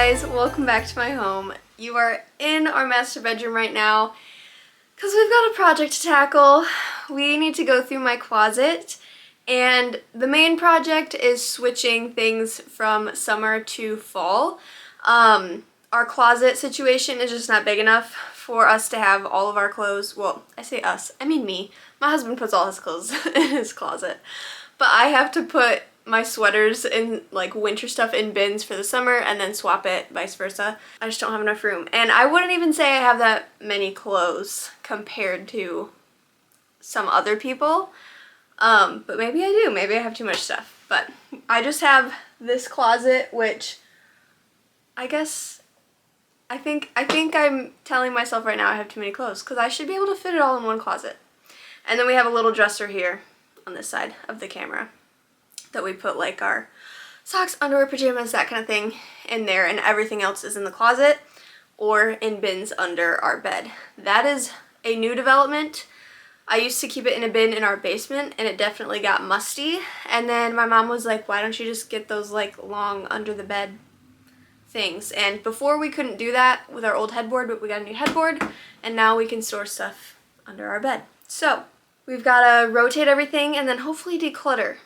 guys, welcome back to my home. You are in our master bedroom right now because we've got a project to tackle. We need to go through my closet, and the main project is switching things from summer to fall. Our closet situation is just not big enough for us to have all of our clothes. Well, I say us, I mean me. My husband puts all his clothes in his closet, but I have to put my sweaters and like winter stuff in bins for the summer and then swap it vice versa. I just don't have enough room, and I wouldn't even say I have that many clothes compared to some other people, but maybe I do. Maybe I have too much stuff, but I just have this closet, which I think I'm telling myself right now I have too many clothes because I should be able to fit it all in one closet. And then we have a little dresser here on this side of the camera that we put like our socks, underwear, pajamas, that kind of thing in there, and everything else is in the closet or in bins under our bed. That is a new development. I used to keep it in a bin in our basement and it definitely got musty, and then my mom was like, why don't you just get those like long under the bed things? And before we couldn't do that with our old headboard, but we got a new headboard and now we can store stuff under our bed. So we've got to rotate everything and then hopefully declutter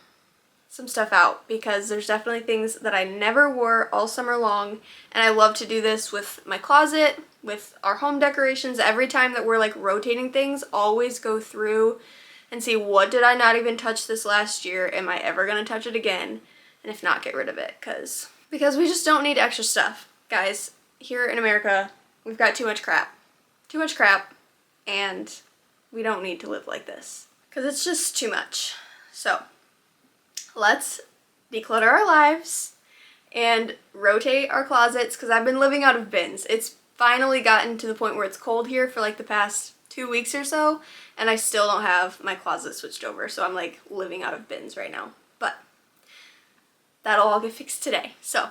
some stuff out, because there's definitely things that I never wore all summer long, and I love to do this with my closet, with our home decorations. Every time that we're like rotating things, always go through and see, what did I not even touch this last year? Am I ever gonna touch it again? And if not, get rid of it, because we just don't need extra stuff. Guys, here in America, we've got too much crap, and we don't need to live like this because it's just too much. So let's declutter our lives and rotate our closets, because I've been living out of bins. It's finally gotten to the point where it's cold here for like the past 2 weeks or so, and I still don't have my closet switched over, so I'm like living out of bins right now. But that'll all get fixed today, so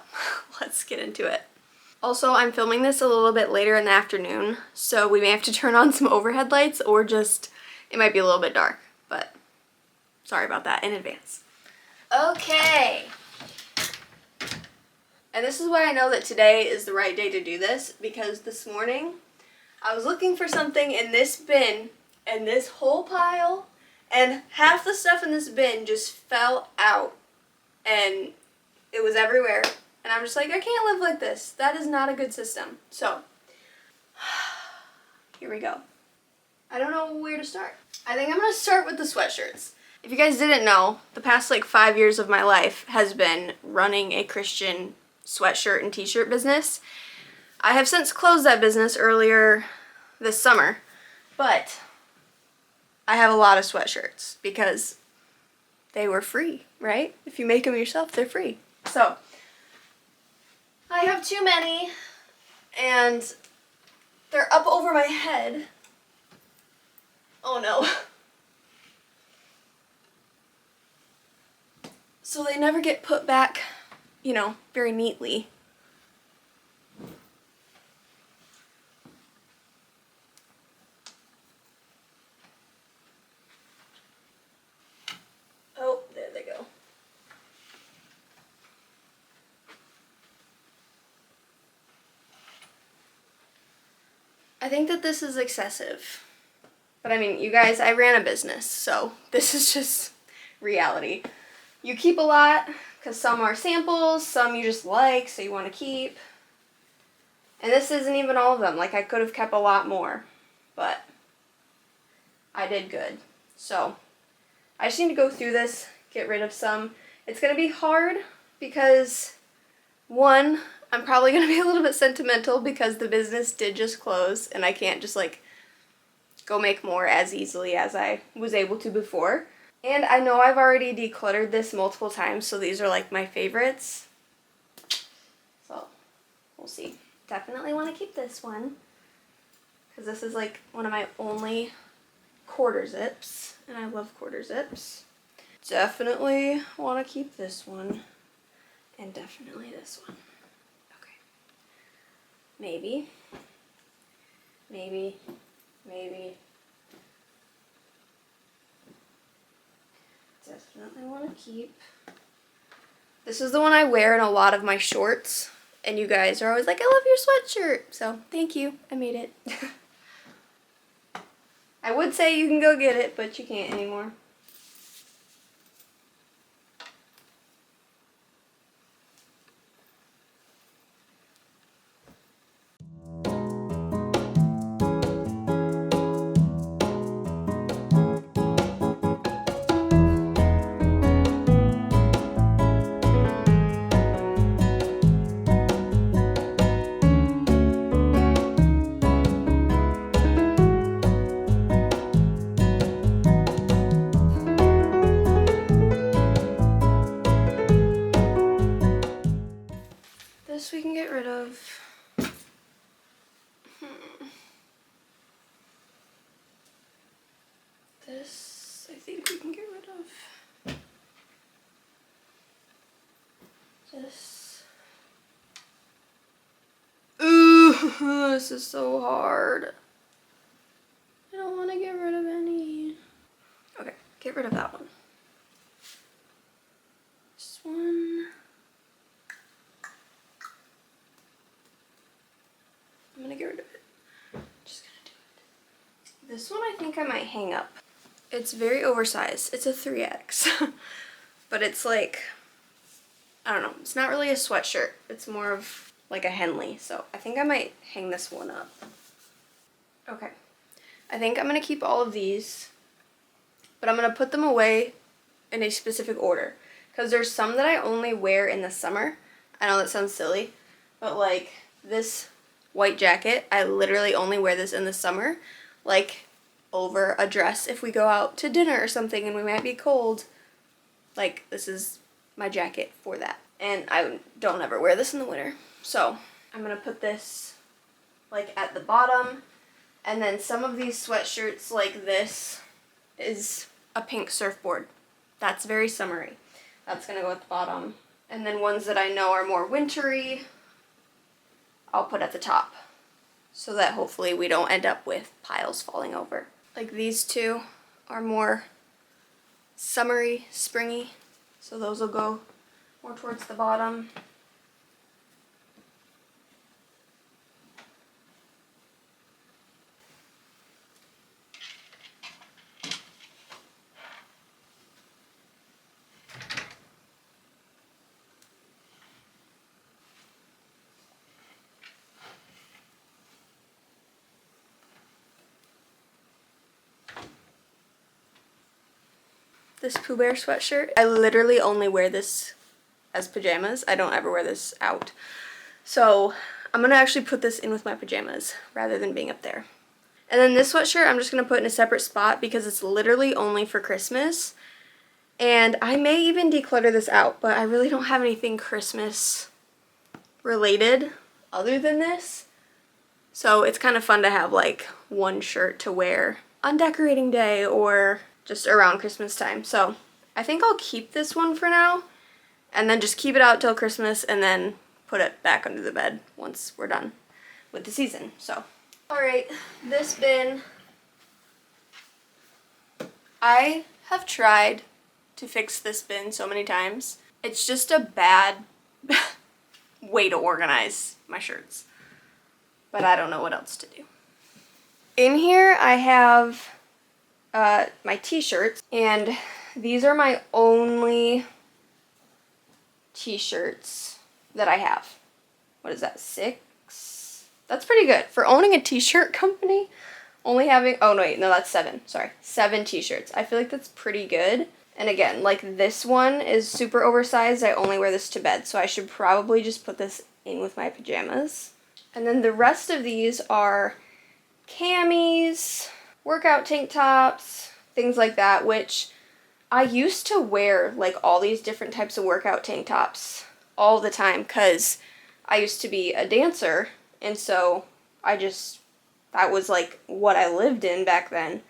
let's get into it. Also, I'm filming this a little bit later in the afternoon, so we may have to turn on some overhead lights, or just, it might be a little bit dark, but sorry about that in advance. Okay, and this is why I know that today is the right day to do this, because this morning I was looking for something in this bin, and this whole pile and half the stuff in this bin just fell out, and it was everywhere, and I'm just like, I can't live like this. That is not a good system. So here we go. I don't know where to start. I think I'm gonna start with the sweatshirts. If you guys didn't know, the past like 5 years of my life has been running a Christian sweatshirt and t-shirt business. I have since closed that business earlier this summer, but I have a lot of sweatshirts because they were free, right? If you make them yourself, they're free. So I have too many, and they're up over my head. Oh no. So they never get put back, you know, very neatly. Oh, there they go. I think that this is excessive. But I mean, you guys, I ran a business, so this is just reality. You keep a lot because some are samples, some you just like, so you want to keep. And this isn't even all of them. Like, I could have kept a lot more, but I did good. So I just need to go through this, get rid of some. It's going to be hard because, one, I'm probably going to be a little bit sentimental because the business did just close and I can't just like go make more as easily as I was able to before. And I know I've already decluttered this multiple times, so these are like my favorites. So we'll see. Definitely want to keep this one because this is like one of my only quarter zips, and I love quarter zips. Definitely want to keep this one, and definitely this one. Okay. Maybe. Definitely want to keep. This is the one I wear in a lot of my shorts And you guys are always like, I love your sweatshirt. So thank you, I made it. I would say you can go get it, but you can't anymore. This we can get rid of. This I think we can get rid of. This. Ooh, this is so hard. I don't want to get rid of any. Okay, get rid of that one. This one. I'm gonna get rid of it. Just gonna do it. This one I think I might hang up. It's very oversized. It's a 3X. But it's like, I don't know, it's not really a sweatshirt. It's more of like a Henley. So I think I might hang this one up. Okay. I think I'm gonna keep all of these, but I'm gonna put them away in a specific order. Because there's some that I only wear in the summer. I know that sounds silly, but like this white jacket, I literally only wear this in the summer, like over a dress if we go out to dinner or something and we might be cold. Like, this is my jacket for that. And I don't ever wear this in the winter. So I'm gonna put this like at the bottom, and then some of these sweatshirts like this is a pink surfboard. That's very summery. That's gonna go at the bottom. And then ones that I know are more wintry, I'll put at the top, so that hopefully we don't end up with piles falling over. Like these two are more summery, springy, so those will go more towards the bottom. This Pooh Bear sweatshirt, I literally only wear this as pajamas. I don't ever wear this out. So I'm gonna actually put this in with my pajamas rather than being up there. And then this sweatshirt I'm just gonna put in a separate spot because it's literally only for Christmas. And I may even declutter this out, but I really don't have anything Christmas related other than this. So it's kind of fun to have like one shirt to wear on decorating day or just around Christmas time. So I think I'll keep this one for now and then just keep it out till Christmas and then put it back under the bed once we're done with the season. So, all right, this bin, I have tried to fix this bin so many times. It's just a bad way to organize my shirts, but I don't know what else to do. In here I have my t-shirts, and these are my only t-shirts that I have. What is that, 6? That's pretty good for owning a t-shirt company. Only having, oh no wait, no, that's 7, sorry, 7 t-shirts. I feel like that's pretty good. And again, like this one is super oversized. I only wear this to bed, so I should probably just put this in with my pajamas. And then the rest of these are camis, workout tank tops, things like that, which I used to wear like all these different types of workout tank tops all the time because I used to be a dancer, and so that was like what I lived in back then.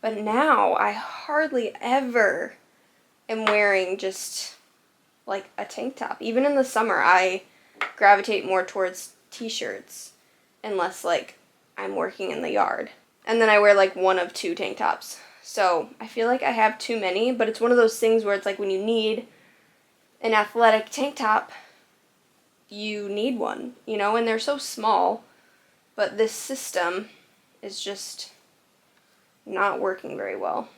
But now I hardly ever am wearing just like a tank top. Even in the summer, I gravitate more towards t-shirts unless like I'm working in the yard. And then I wear like 1 of 2 tank tops. So I feel like I have too many, but it's one of those things where it's like when you need an athletic tank top, you need one, you know, and they're so small, but this system is just not working very well.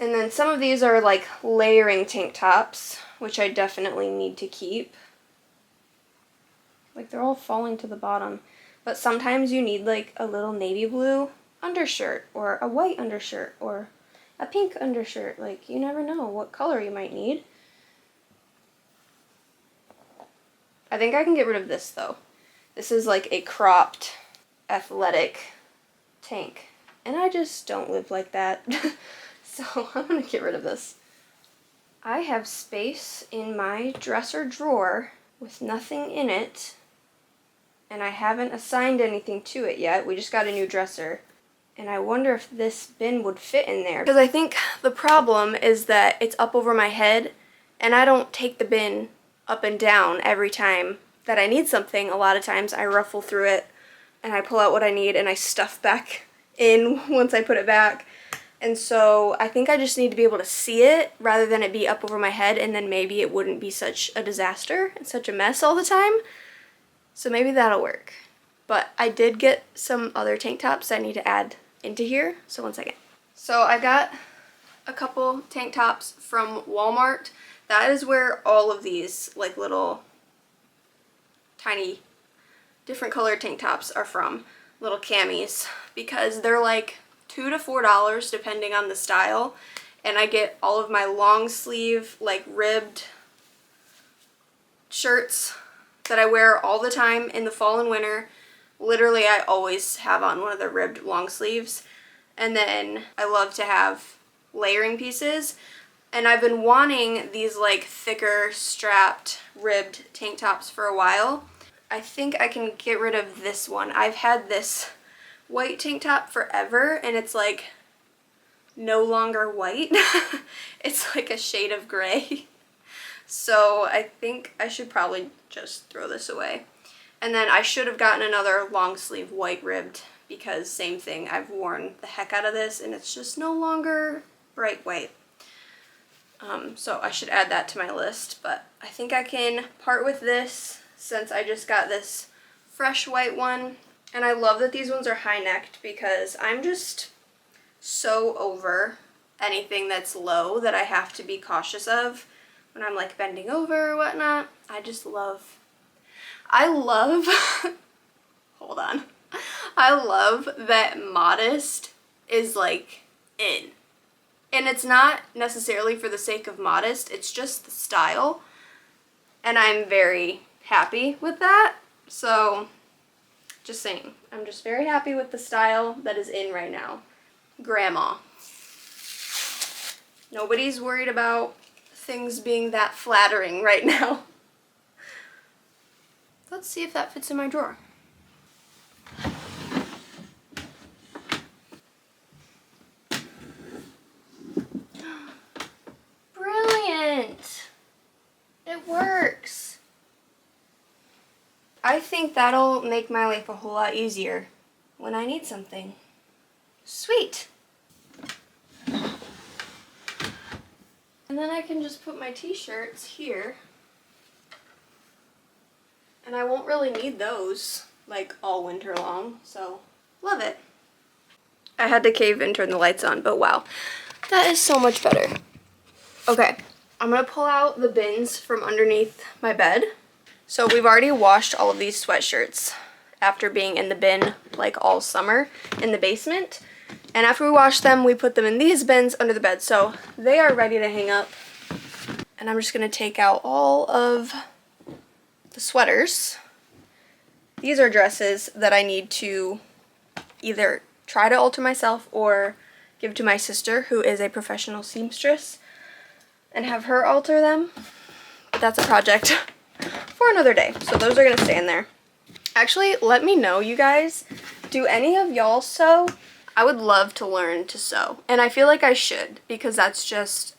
And then some of these are like layering tank tops, which I definitely need to keep. Like, they're all falling to the bottom. But sometimes you need like a little navy blue undershirt or a white undershirt or a pink undershirt. Like, you never know what color you might need. I think I can get rid of this though. This is like a cropped athletic tank. And I just don't live like that. So I'm gonna get rid of this. I have space in my dresser drawer with nothing in it. And I haven't assigned anything to it yet. We just got a new dresser. And I wonder if this bin would fit in there. Because I think the problem is that it's up over my head, and I don't take the bin up and down every time that I need something. A lot of times I ruffle through it, and I pull out what I need, and I stuff back in once I put it back. And so I think I just need to be able to see it rather than it be up over my head, and then maybe it wouldn't be such a disaster and such a mess all the time. So maybe that'll work. But I did get some other tank tops I need to add into here. So one second. So I got a couple tank tops from Walmart. That is where all of these like little tiny different colored tank tops are from. Little camis. Because they're like $2 to $4 depending on the style. And I get all of my long sleeve like ribbed shirts that I wear all the time in the fall and winter. Literally, I always have on one of the ribbed long sleeves. And then I love to have layering pieces. And I've been wanting these like thicker strapped ribbed tank tops for a while. I think I can get rid of this one. I've had this white tank top forever, and it's like no longer white. It's like a shade of gray. So I think I should probably just throw this away. And then I should have gotten another long sleeve white ribbed, because same thing, I've worn the heck out of this and it's just no longer bright white. So I should add that to my list, but I think I can part with this since I just got this fresh white one. And I love that these ones are high necked because I'm just so over anything that's low that I have to be cautious of when I'm like bending over or whatnot. I love, hold on. I love that modest is like in. And it's not necessarily for the sake of modest, it's just the style. And I'm very happy with that. So, just saying, I'm just very happy with the style that is in right now. Grandma. Nobody's worried about things being that flattering right now. Let's see if that fits in my drawer. Brilliant! It works. I think that'll make my life a whole lot easier when I need something. Sweet! And then I can just put my t-shirts here. And I won't really need those like all winter long, so love it. I had to cave and turn the lights on, but wow, that is so much better. Okay, I'm gonna pull out the bins from underneath my bed. So we've already washed all of these sweatshirts after being in the bin like all summer in the basement. And after we washed them, we put them in these bins under the bed. So they are ready to hang up. And I'm just gonna take out all of the sweaters. These are dresses that I need to either try to alter myself or give to my sister, who is a professional seamstress, and have her alter them. But that's a project for another day. So those are gonna stay in there. Actually, let me know, you guys, do any of y'all sew? I would love to learn to sew, and I feel like I should, because that's just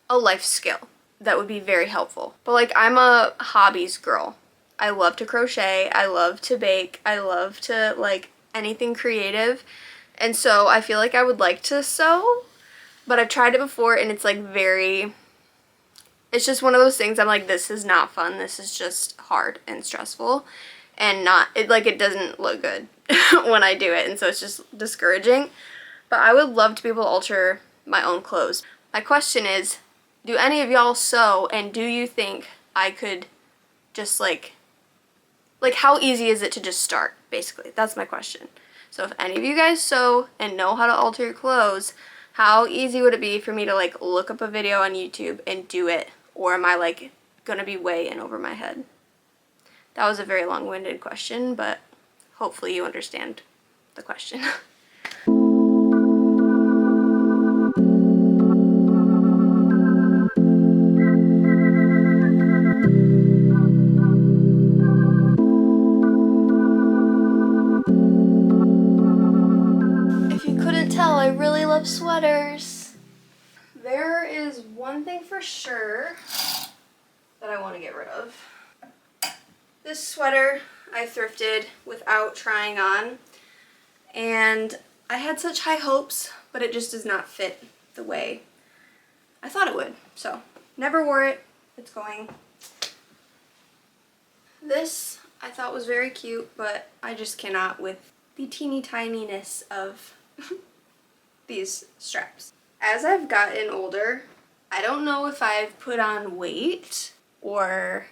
a life skill that would be very helpful. But like, I'm a hobbies girl. I love to crochet, I love to bake, I love to like anything creative, and so I feel like I would like to sew, but I've tried it before and it's like very It's just one of those things I'm like, this is not fun. This is just hard and stressful and not, it doesn't look good when I do it. And so it's just discouraging. But I would love to be able to alter my own clothes. My question is, do any of y'all sew, and do you think I could just like how easy is it to just start, basically? That's my question. So if any of you guys sew and know how to alter your clothes, how easy would it be for me to like look up a video on YouTube and do it? Or am I like gonna be way in over my head? That was a very long-winded question, but hopefully you understand the question. If you couldn't tell, I really love sweaters. There is one thing for sure that I want to get rid of. This sweater I thrifted without trying on, and I had such high hopes, but it just does not fit the way I thought it would. So, never wore it. It's going. This I thought was very cute, but I just cannot with the teeny tininess of these straps. As I've gotten older, I don't know if I've put on weight or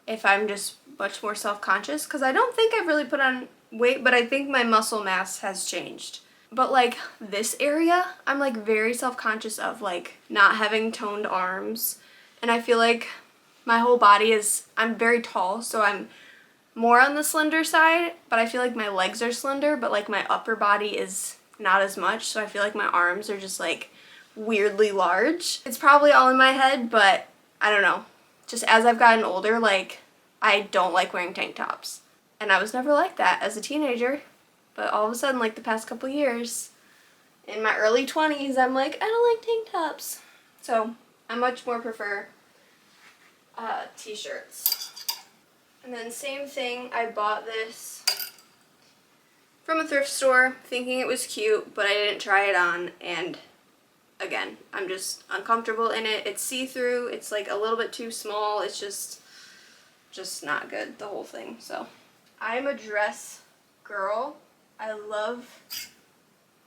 if I'm just much more self-conscious, because I don't think I've really put on weight, but I think my muscle mass has changed. But like this area, I'm like very self-conscious of like not having toned arms, and I feel like my whole body is, I'm very tall, so I'm more on the slender side, but I feel like my legs are slender, but like my upper body is not as much, so I feel like my arms are just like weirdly large. It's probably all in my head, but I don't know. Just as I've gotten older, like I don't like wearing tank tops. And I was never like that as a teenager, but all of a sudden, like the past couple years, in my early 20s, I'm like, I don't like tank tops. So I much more prefer t-shirts. And then same thing, I bought this from a thrift store thinking it was cute, but I didn't try it on, and again, I'm just uncomfortable in it. It's see-through, it's like a little bit too small, it's just not good, the whole thing. So I'm a dress girl. I love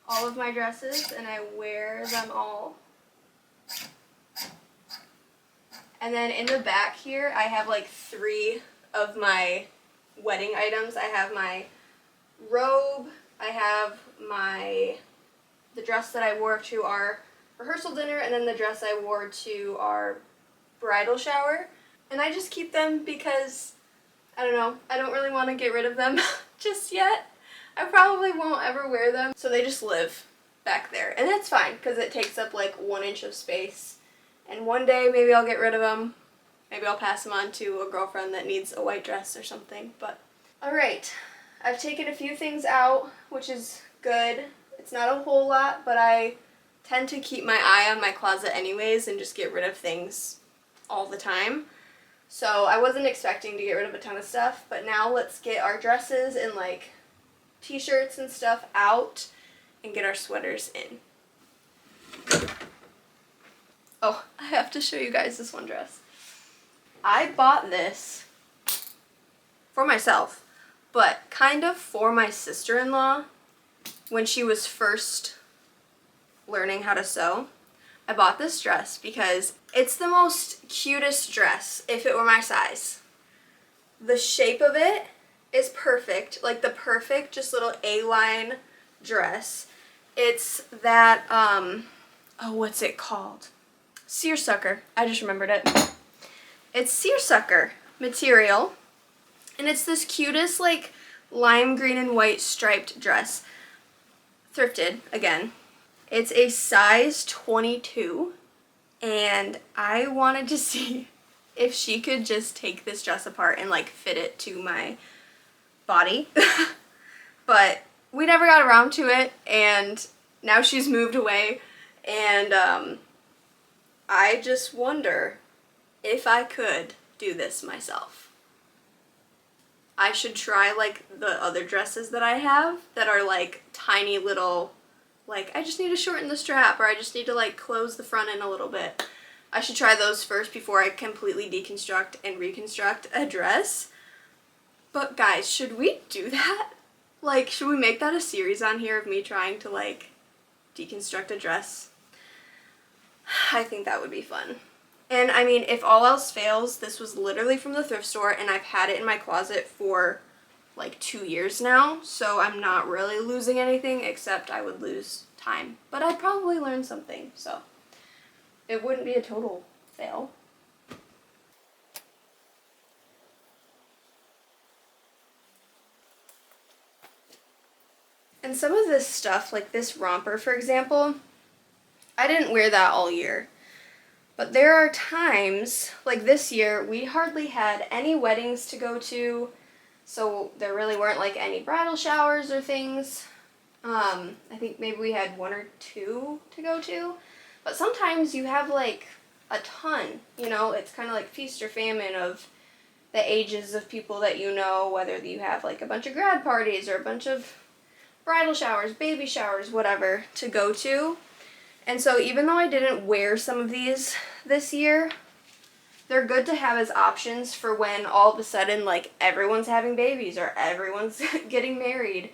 all of my dresses and I wear them all. And then in the back here, I have like 3 of my wedding items. I have my robe, I have the dress that I wore to our rehearsal dinner, and then the dress I wore to our bridal shower. And I just keep them because, I don't know, I don't really want to get rid of them just yet. I probably won't ever wear them, so they just live back there. And that's fine, because it takes up like 1 inch of space. And one day maybe I'll get rid of them. Maybe I'll pass them on to a girlfriend that needs a white dress or something. But alright, I've taken a few things out, which is good. It's not a whole lot, but I tend to keep my eye on my closet anyways and just get rid of things all the time. So I wasn't expecting to get rid of a ton of stuff, but now let's get our dresses and like t-shirts and stuff out and get our sweaters in. Oh, I have to show you guys this one dress. I bought this for myself, but kind of for my sister-in-law when she was first learning how to sew. I bought this dress because it's the most cutest dress if it were my size. The shape of it is perfect, like the perfect just little A-line dress. It's that, oh, what's it called? Seersucker. I just remembered it. It's seersucker material, and it's this cutest like lime green and white striped dress. Thrifted, again. It's a size 22, and I wanted to see if she could just take this dress apart and like fit it to my body. But we never got around to it, and now she's moved away, and I just wonder if I could do this myself. I should try like the other dresses that I have that are like tiny little, like I just need to shorten the strap, or I just need to like close the front in a little bit. I should try those first before I completely deconstruct and reconstruct a dress. But guys, should we do that? Like, should we make that a series on here of me trying to, like, deconstruct a dress? I think that would be fun. And I mean, if all else fails, this was literally from the thrift store and I've had it in my closet for like 2 years now, so I'm not really losing anything except I would lose time. But I'd probably learn something, so it wouldn't be a total fail. And some of this stuff, like this romper, for example, I didn't wear that all year. But there are times, like this year, we hardly had any weddings to go to, so there really weren't like any bridal showers or things. I think maybe we had 1 or 2 to go to. But sometimes you have like a ton, you know, it's kind of like feast or famine of the ages of people that you know, whether you have like a bunch of grad parties or a bunch of bridal showers, baby showers, whatever, to go to. And so even though I didn't wear some of these this year, they're good to have as options for when all of a sudden, like, everyone's having babies or everyone's getting married.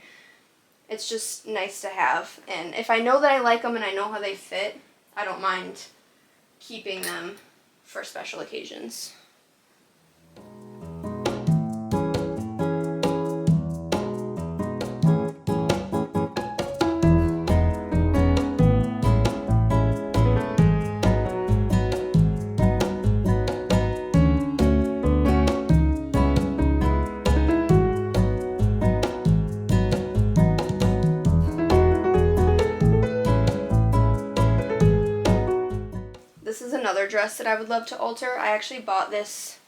It's just nice to have. And if I know that I like them and I know how they fit, I don't mind keeping them for special occasions. This is another dress that I would love to alter. I actually bought this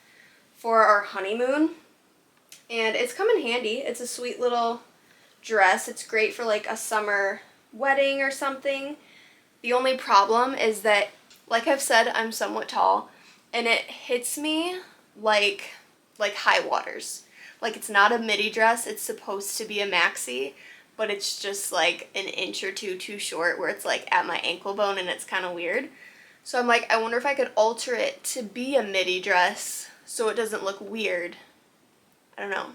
for our honeymoon, and it's come in handy. It's a sweet little dress. It's great for like a summer wedding or something. The only problem is that, like I've said, I'm somewhat tall, and it hits me like high waters. Like, it's not a midi dress. It's supposed to be a maxi, but it's just like an inch or two too short where it's like at my ankle bone, and it's kind of weird. So I'm like, I wonder if I could alter it to be a midi dress so it doesn't look weird. I don't know.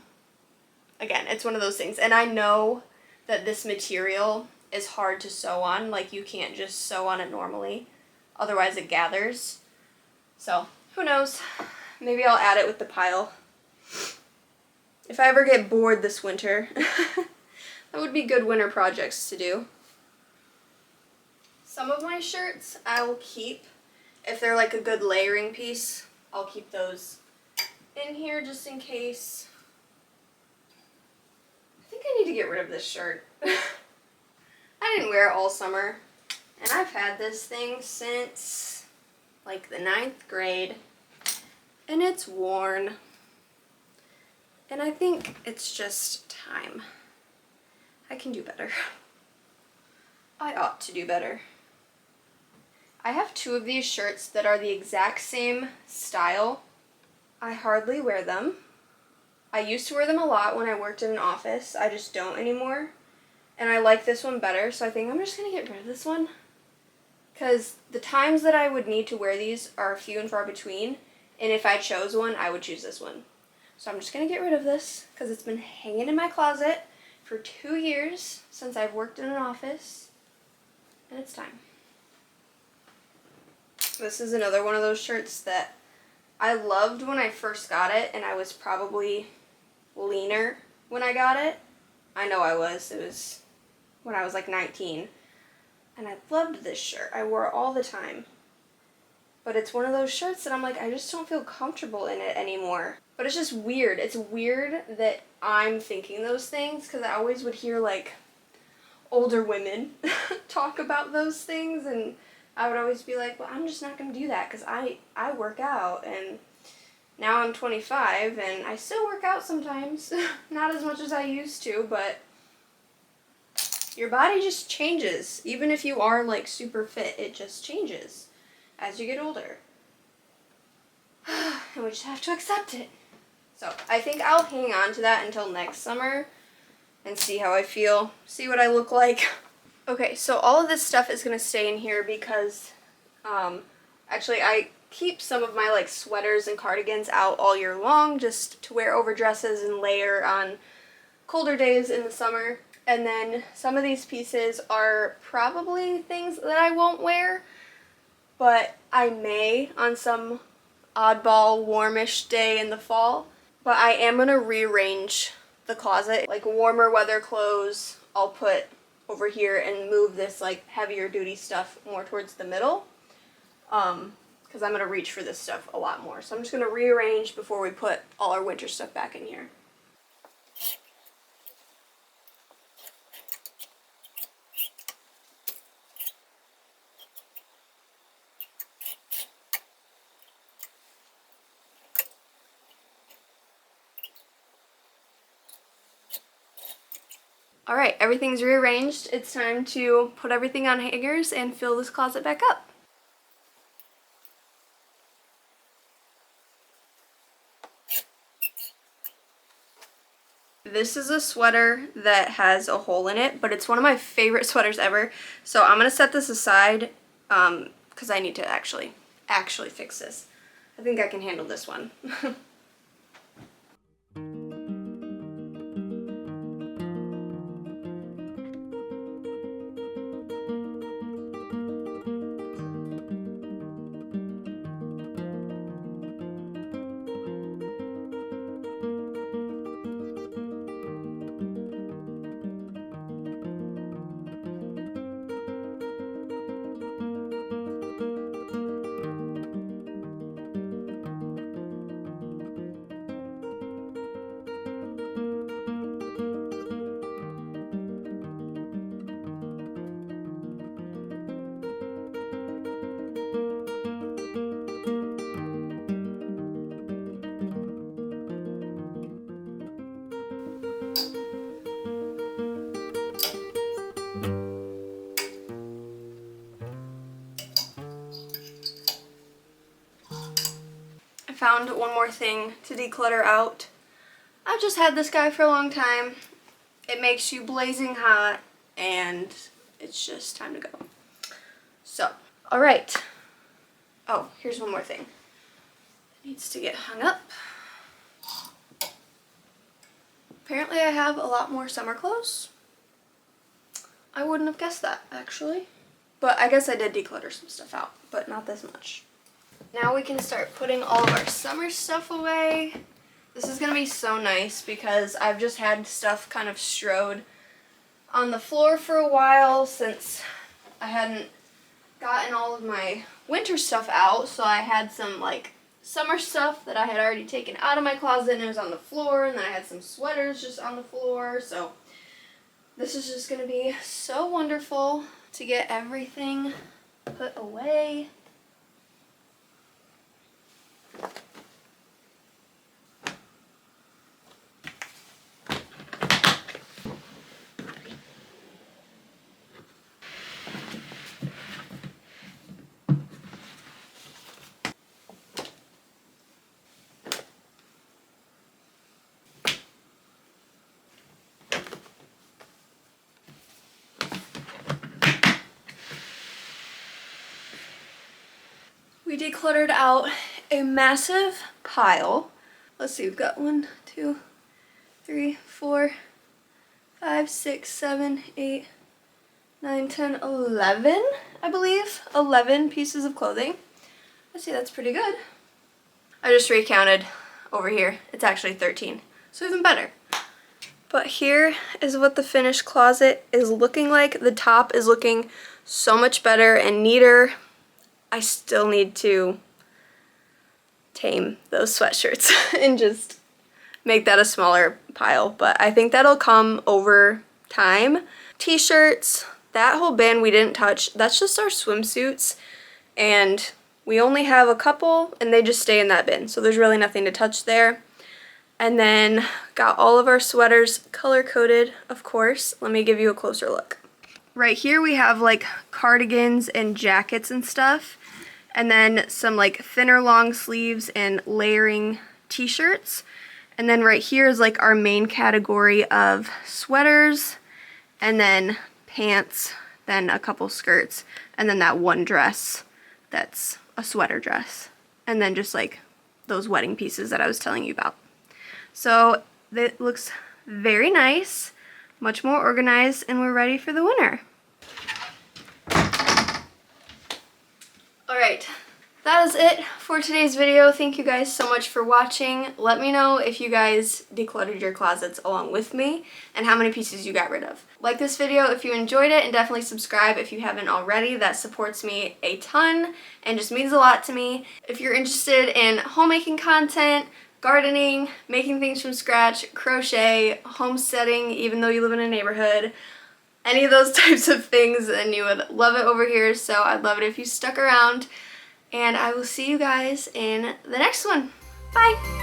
Again, it's one of those things. And I know that this material is hard to sew on. Like, you can't just sew on it normally. Otherwise it gathers. So, who knows? Maybe I'll add it with the pile. If I ever get bored this winter, that would be good winter projects to do. Some of my shirts I will keep. If they're like a good layering piece, I'll keep those in here just in case. I think I need to get rid of this shirt. I didn't wear it all summer, and I've had this thing since like the 9th grade, and it's worn. And I think it's just time. I can do better. I ought to do better. I have 2 of these shirts that are the exact same style. I hardly wear them. I used to wear them a lot when I worked in an office. I just don't anymore. And I like this one better, so I think I'm just going to get rid of this one. Because the times that I would need to wear these are few and far between. And if I chose one, I would choose this one. So I'm just going to get rid of this because it's been hanging in my closet for 2 years since I've worked in an office. And it's time. This is another one of those shirts that I loved when I first got it, and I was probably leaner when I got it. I know I was. It was when I was like 19. And I loved this shirt. I wore it all the time. But it's one of those shirts that I'm like, I just don't feel comfortable in it anymore. But it's just weird. It's weird that I'm thinking those things, because I always would hear like older women talk about those things, and I would always be like, well, I'm just not going to do that because I work out, and now I'm 25 and I still work out sometimes. Not as much as I used to, but your body just changes. Even if you are like super fit, it just changes as you get older. And we just have to accept it. So I think I'll hang on to that until next summer and see how I feel, see what I look like. Okay, so all of this stuff is going to stay in here because I Actually, I keep some of my like sweaters and cardigans out all year long just to wear over dresses and layer on colder days in the summer. And then some of these pieces are probably things that I won't wear, but I may on some oddball warmish day in the fall. But I am gonna rearrange the closet. Like warmer weather clothes I'll put over here and move this like heavier duty stuff more towards the middle. Because I'm gonna reach for this stuff a lot more. So I'm just gonna rearrange before we put all our winter stuff back in here. Alright, everything's rearranged. It's time to put everything on hangers and fill this closet back up. This is a sweater that has a hole in it, but it's one of my favorite sweaters ever. So I'm going to set this aside because I need to actually fix this. I think I can handle this one. Found one more thing to declutter out. I've just had this guy for a long time. It makes you blazing hot and it's just time to go. So, alright. Oh, here's one more thing. It needs to get hung up. Apparently I have a lot more summer clothes. I wouldn't have guessed that, actually. But I guess I did declutter some stuff out, but not this much. Now we can start putting all of our summer stuff away. This is going to be so nice because I've just had stuff kind of strode on the floor for a while since I hadn't gotten all of my winter stuff out. So I had some like summer stuff that I had already taken out of my closet and it was on the floor, and then I had some sweaters just on the floor. So this is just going to be so wonderful to get everything put away. We decluttered out a massive pile. Let's see, we've got 1, 2, 3, 4, 5, 6, 7, 8, 9, 10, 11, I believe. 11 pieces of clothing. Let's see, that's pretty good. I just recounted over here. It's actually 13, so even better. But here is what the finished closet is looking like. The top is looking so much better and neater. I still need to tame those sweatshirts and just make that a smaller pile, but I think that'll come over time. T-shirts, that whole bin we didn't touch. That's just our swimsuits, and we only have a couple and they just stay in that bin, so there's really nothing to touch there. And then got all of our sweaters color-coded, of course. Let me give you a closer look. Right here we have like cardigans and jackets and stuff, and then some like thinner long sleeves and layering t-shirts. And then right here is like our main category of sweaters, and then pants, then a couple skirts, and then that one dress that's a sweater dress, and then just like those wedding pieces that I was telling you about. So it looks very nice, much more organized, and we're ready for the winter. Alright, that is it for today's video. Thank you guys so much for watching. Let me know if you guys decluttered your closets along with me and how many pieces you got rid of. Like this video if you enjoyed it, and definitely subscribe if you haven't already. That supports me a ton and just means a lot to me. If you're interested in homemaking content, gardening, making things from scratch, crochet, homesteading even though you live in a neighborhood, any of those types of things, and you would love it over here, so I'd love it if you stuck around, and I will see you guys in the next one. Bye!